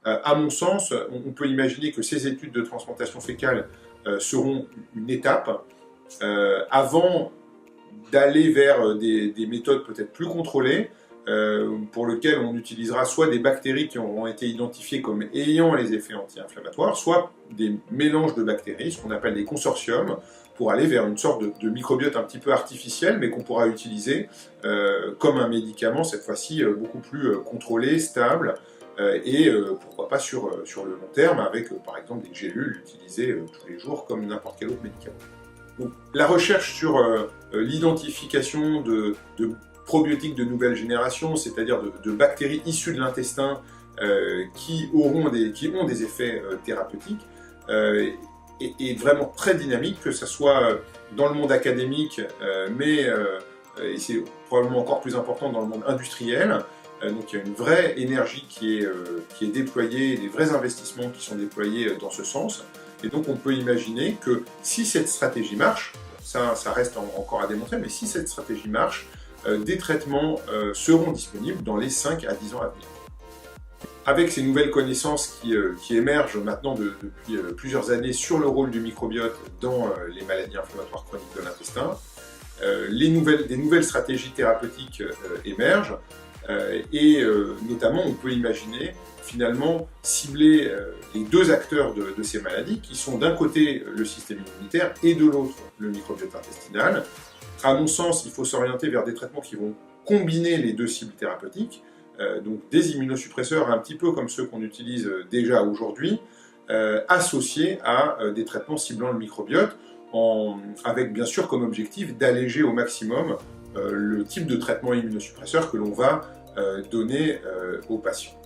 À mon sens, on peut imaginer que ces études de transplantation fécale seront une étape avant d'aller vers des méthodes peut-être plus contrôlées, pour lesquelles on utilisera soit des bactéries qui auront été identifiées comme ayant les effets anti-inflammatoires, soit des mélanges de bactéries, ce qu'on appelle des consortiums, pour aller vers une sorte de microbiote un petit peu artificiel, mais qu'on pourra utiliser comme un médicament, cette fois-ci beaucoup plus contrôlé, stable, et pourquoi pas sur le long terme, avec par exemple des gélules utilisées tous les jours comme n'importe quel autre médicament. Donc, la recherche sur l'identification de probiotiques de nouvelle génération, c'est-à-dire de bactéries issues de l'intestin qui ont des effets thérapeutiques, est vraiment très dynamique, que ce soit dans le monde académique, mais et c'est probablement encore plus important dans le monde industriel. Donc il y a une vraie énergie qui est déployée, des vrais investissements qui sont déployés dans ce sens. Et donc on peut imaginer que si cette stratégie marche, ça reste encore à démontrer, mais si cette stratégie marche, des traitements seront disponibles dans les 5 à 10 ans à venir. Avec ces nouvelles connaissances qui émergent maintenant depuis plusieurs années sur le rôle du microbiote dans les maladies inflammatoires chroniques de l'intestin, des nouvelles stratégies thérapeutiques émergent, et notamment on peut imaginer finalement cibler les deux acteurs de ces maladies, qui sont d'un côté le système immunitaire et de l'autre le microbiote intestinal. À mon sens, il faut s'orienter vers des traitements qui vont combiner les deux cibles thérapeutiques, donc des immunosuppresseurs un petit peu comme ceux qu'on utilise déjà aujourd'hui, associés à des traitements ciblant le microbiote, avec bien sûr comme objectif d'alléger au maximum le type de traitement immunosuppresseur que l'on va donner aux patients.